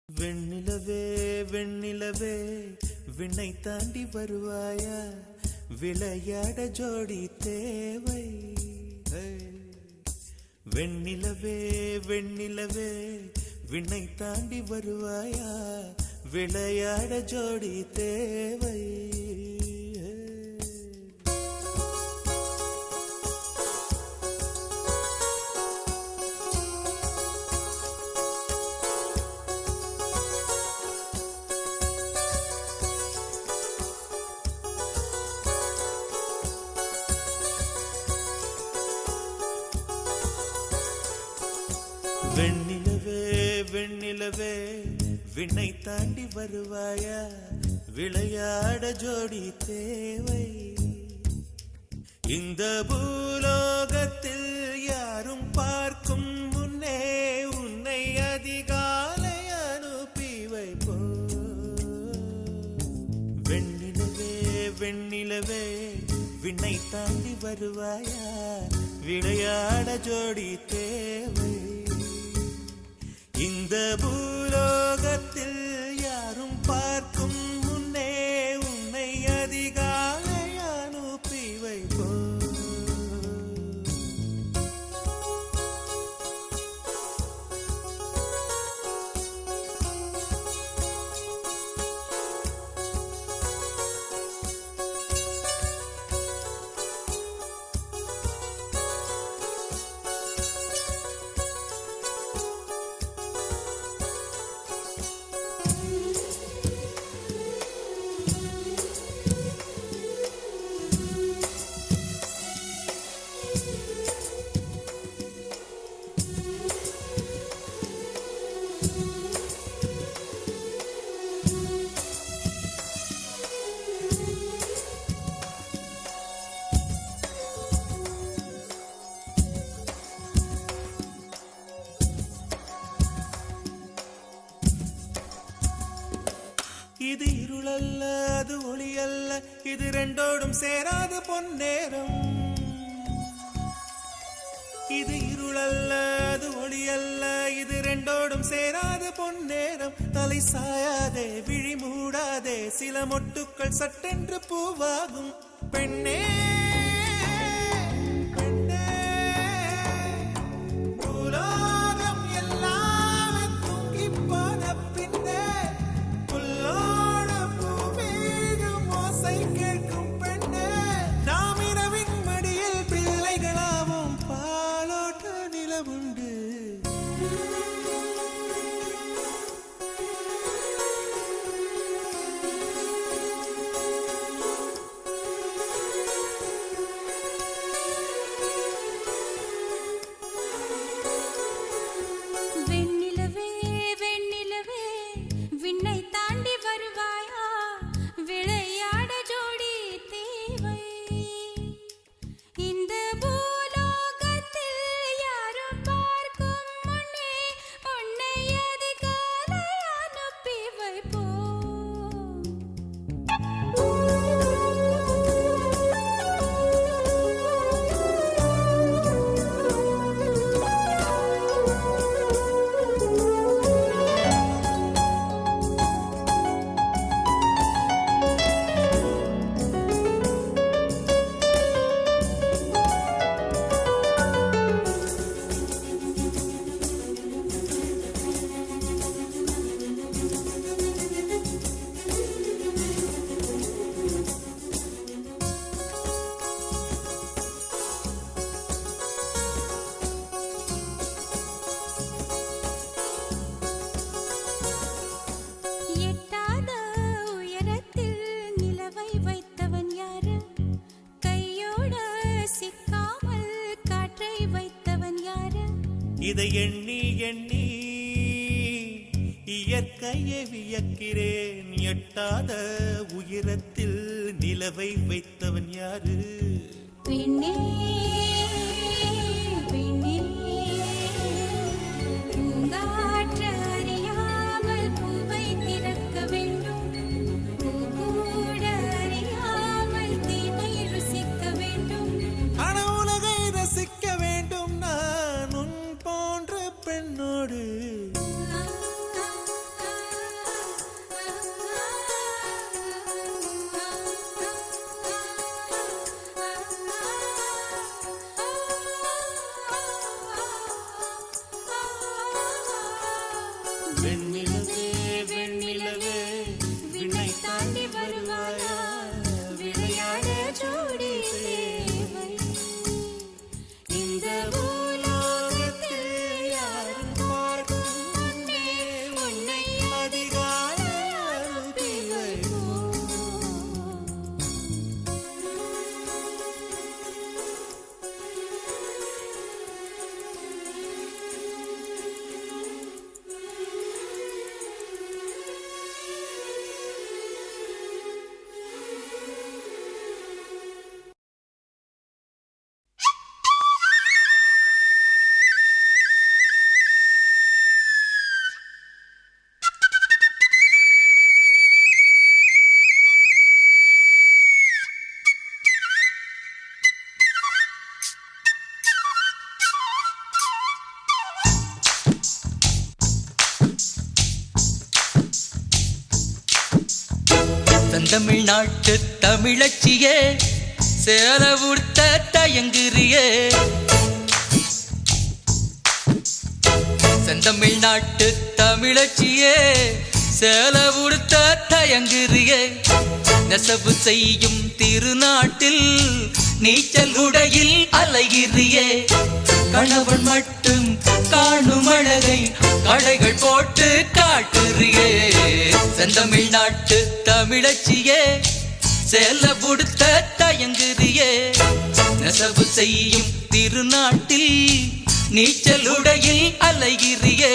வெண்ணிலவே வெண்ணிலவே விண்ணை தாண்டி வருவாயா, விளையாட ஜோடி தேவை. வெண்ணிலவே வெண்ணிலவே விண்ணை தாண்டி வருவாயா, விளையாட ஜோடி தேவை. வெண்ணிலவே வெண்ணிலவே விண்ணை தாண்டி வருவாயா, விளையாட ஜோடி தேவை. இந்த பூலோகத்தில் யாரும் பார்க்கும் முன்னே உன்னை அதிகாலை அனுப்பி வைப்போ. வெண்ணிலவே வெண்ணிலவே விண்ணை தாண்டி வருவாயா, விளையாட ஜோடி தேவை. இந்த பூலோகத்தில் யாரும் பார்க்கும் முன்னே உன்னை அதிகாலை அனுப்பி வைப்போ. இது இருளல்ல, அது ஒளி அல்ல, இது ரெண்டோடும் சேராத பொன்னேரம். இது இருளல்ல, அது ஒளி அல்ல, இது ரெண்டோடும் சேராத பொன்னேரம். தலை சாயாதே, விழி மூடாதே, சில மொட்டுக்கள் சட்டென்று பூவாகும். பெண்ணே இதை எண்ணி எண்ணி இயற்கையை வியக்கிறேன். எட்டாத உயரத்தில் நிலவை வைத்தவன் யாரு? பெண்ணே பெண்ணே, பூங்காற்று அறியாமல் பூவை திறக்க வேண்டும், பூக்கூட அறியாமல் தீமை ருசிக்க வேண்டும். உலகை ரசிக்க வேண்டும் நான் உன் போன்ற பெண்ணோடு. வெண்ணிலவே வெண்ணிலவே விண்ணை தாண்டி வருவாயா விளையாட ஜோடி தேவை இந்த பூலோகத்தில் யாரும் பார்க்கும் முன்னே உன்னை அதிகாலை அனுப்பி வைப்போம். தமிழ்நாட்டு தமிழச்சியே சேல உடுத்த தயங்குறியே செந்தமிழ்நாட்டு தமிழச்சியே சேல உடுத்த தயங்குறியே நெசவு செய்யும் திருநாட்டில் நீச்சல் உடையில் அலைகிறியே கணவன் மட்டும் காணும் அழகை கடைகள் போட்டு காட்டுறியே செந்தமிழ்நாட்டு தமிழச்சியே சேல உடுத்த தயங்குறியே நெசவு செய்யும் திருநாட்டில் நீச்சல் உடையில் அலைகிறியே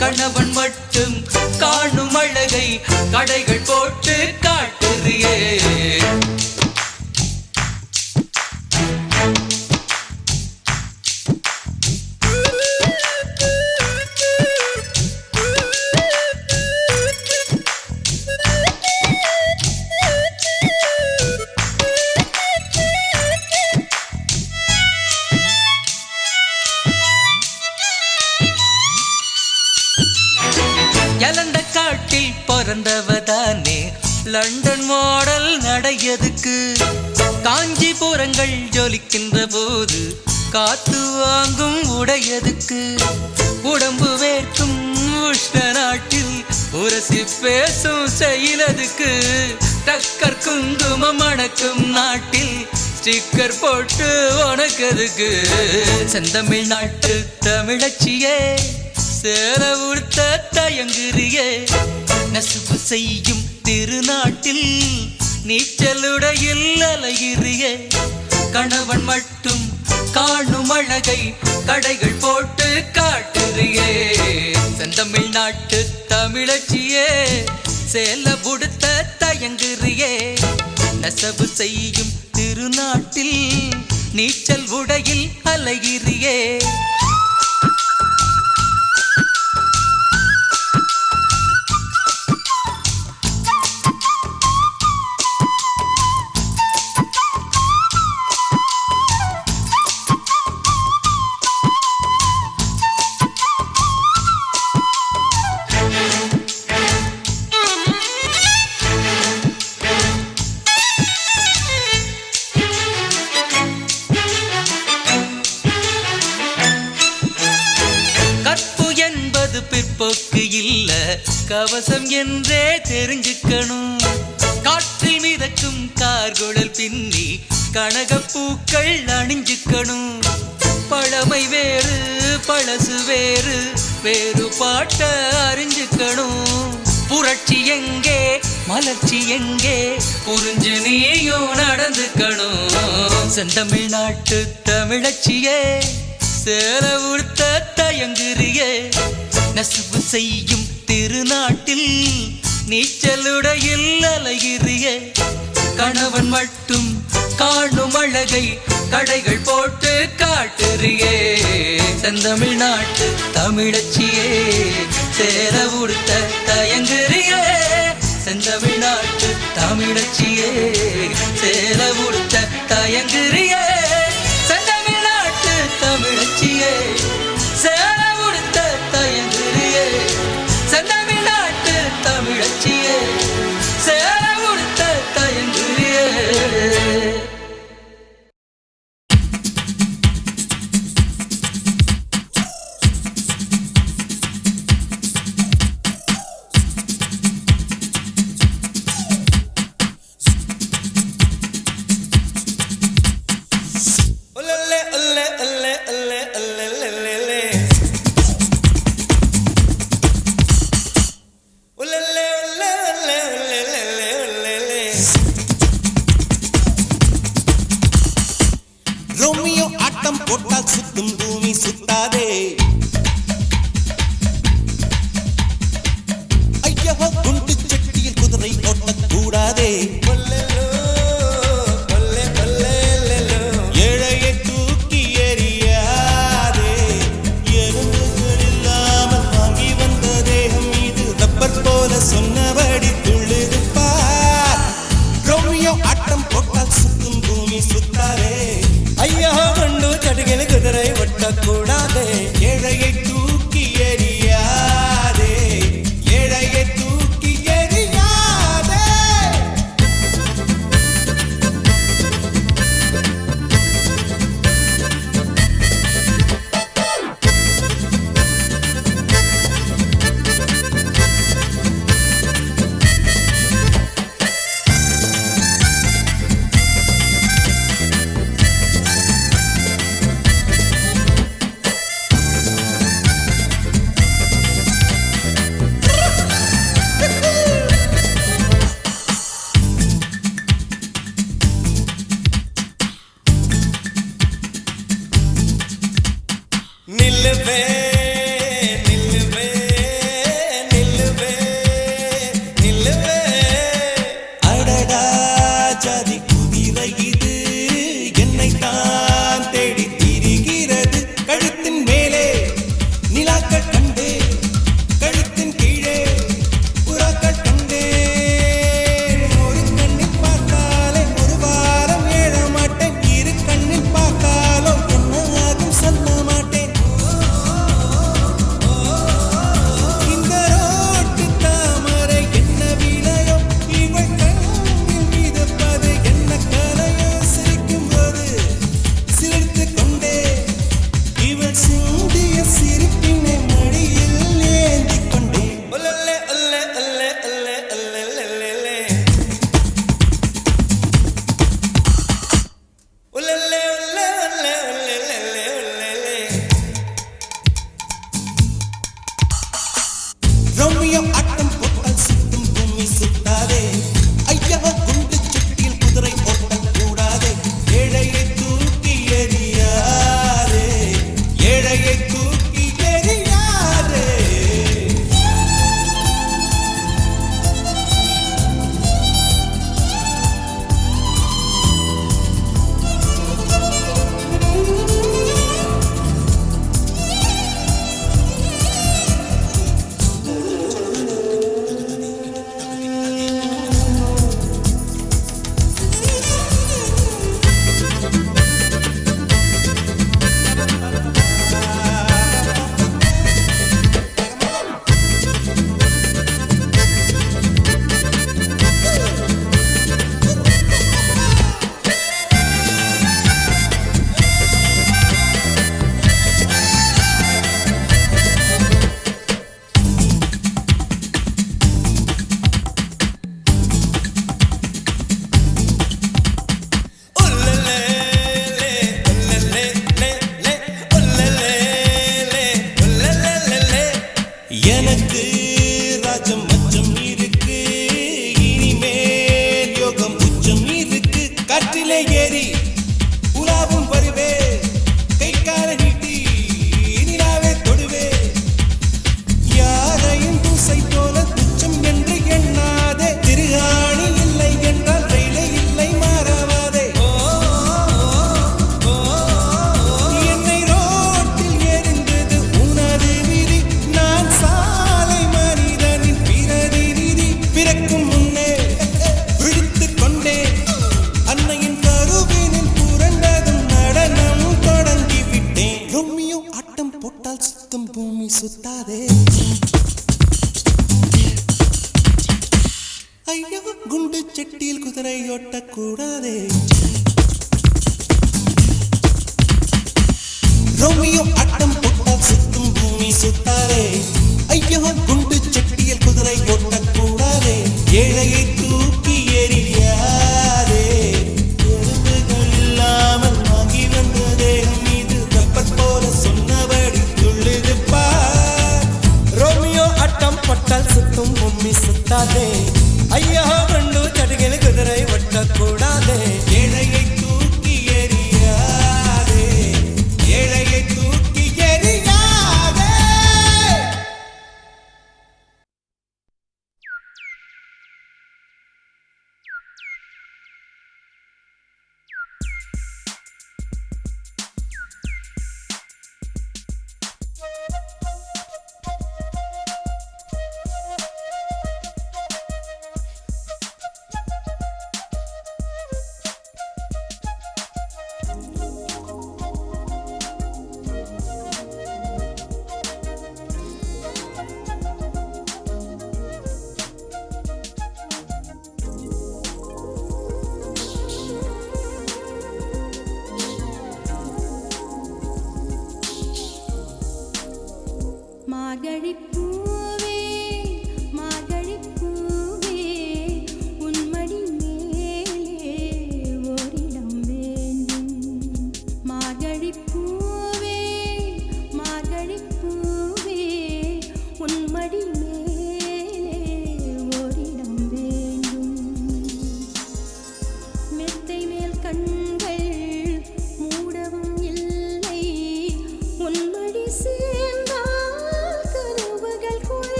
கணவன் மட்டும் காணும் அழகை கடைகள் போட்டு காட்டுறியே எலண்ட காட்டில் பிறந்தவதானே லண்டன் மாடல் நடையதுக்கு காஞ்சிபுரங்கள் ஜொலிக்கின்ற போது காத்து வாங்கும் உடையதுக்கு உடம்பு வேர்க்கும் உஷ்ண நாட்டில் உரசி பேசும் செயலதுக்கு டக்கர் குங்குமம் அணக்கும் நாட்டில் ஸ்டிக்கர் போட்டு உனக்கதுக்கு செந்தமிழ்நாட்டு தமிழச்சியே சேல உடுத்த தயங்குறியே நெசவு செய்யும் திருநாட்டில் நீச்சலுடையில் அலைகிறியே கணவன் மட்டும் காணும் அழகை கடைகள் போட்டு காட்டுறியே செந்தமிழ்நாட்டு தமிழச்சியே சேல உடுத்த தயங்குறியே நெசவு செய்யும் திருநாட்டில் நீச்சல் உடையில் அலைகிறியே பிற்போக்கு இல்ல கவசம் என்றே தெரிஞ்சுக்கணும் காற்றில் மிதக்கும் கார்குழல் பின்னி கனகப்பூக்கள் அணிஞ்சுக்கணும் பழமை வேறு பழசு வேறு வேறு பாட்ட அறிஞ்சுக்கணும் புரட்சி எங்கே மலர்ச்சி எங்கே புரிஞ்சு நீயும் நடந்துக்கணும் செந்தமிழ்நாட்டு தமிழச்சியே சேல உடுத்த தயங்குறியே நெசவு செய்யும் திருநாட்டில் நீச்சலுடையில் அலைகிறியே கணவன் மட்டும் காணும் அழகை கடைகள் போட்டு காட்டுறியே செந்தமிழ்நாட்டு தமிழச்சியே சேல உடுத்த தயங்குறியே செந்தமிழ்நாட்டு தமிழச்சியே சேல உடுத்த தயங்குறியே செந்தமிழ்நாட்டு தமிழச்சியே சேல உடுத்த தயங்குறியே செந்தமிழ்நாட்டு தமிழச்சியே சேல உடுத்த தயங்குறியே போல சொன்னபடி துள்ளுது பார். ரோமியோ ஆட்டம் போட்டால் சுத்தும் பூமி சுத்தாரே. ஐயோ கொண்டு சடுகில் குதிரை ஒட்டக்கூடாதே. ஏழையை தூக்கி எறியாதே, ஏழையை தூக்கி எறியாதே. நில்லுவே நில்லுவே நில்லுவே நில்லுவே. அடடா ஜாதி குதிரை இது என்னை தான் தேடி திரிகிறது. கழுத்தின் மேலே நிலாக்கள் கண்டே, கழுத்தின் கீழே புறாக்கள் கண்டே. ஒரு கண்ணில் பார்த்தாலே ஒரு வாரம் ஏழ மாட்டேன். இரு கண்ணில் பார்த்தாலோ என்ன ஆகும் சொல்ல மாட்டேன். இந்த ரோட்டு தாமரை என்ன விலையோ, இவள் கண்ணில் மிதப்பது என்ன கலையோ. சிரிக்கும் போது சிரித்துக் கொண்டே இவள் சிந்திய சிரிப்பினை மடியில் ஏந்திக் கொண்டே. ஒல்லல்லே ஒல்லே ஒல்லே ஒல்லே ஒல்லே ஒல்லே ஒல்லல்லே ஒல்லே ஒல்லே ஒல்லே ஒல்லே. ரோமியோ ஆட்டம் போட்டால் சுத்தும் பூமி சுத்தாதே. ஐயா குண்டு சட்டியில் குதிரை ஓட்டக்கூடாதே. ஏழையை தூக்கி எறியாதே, ஏழையை தூக்கி எறியாதே. எனக்கு ராஜம் மச்சம் இருக்கு, இனிமேல் யோகம் உச்சம் இருக்கு. காற்றிலே ஏறி உலாவும் வருவே, கை கால நீட்டி நிலாவே தொடுவே. யாரையும் தூசை போல துச்சம் என்று எண்ணாதே. திருகாணி இல்லை என்றால் ரயிலே இல்லை மாறாவாதே. என்னை ரோட்டில் எரிந்தது உனது விதி. நான் சாலை மனிதனின் பிரதிநிதி. பிறக்கும் முன்னே விழித்துக் கொண்டேன். அன்னையின் கருவினில் புரண்டதும் நடனம் தொடங்கிவிட்டேன். ரோமியோ ஆட்டம் போட்டால் சுத்தம் பூமி சுத்தாதே. ஐயோ குண்டு சட்டியில் குதிரை ஓட்டக்கூடாதே. ரோமியோ ஆட்டம் போட்டால் சுத்தும் பூமி சுத்தாதே. ஐயோ குண்டு சட்டியில் குதிரை ஓட்டக்கூடாதே. ஏழையை தூக்கி எறியாதே. எறும்புகள் இல்லாமல் வாங்கி வந்ததே மீது ரப்பர் போல சொன்னபடி துள்ளுது பார். ரோமியோ ஆட்டம் போட்டால் சுத்தும் பூமி சுத்தாதே. ஐயோ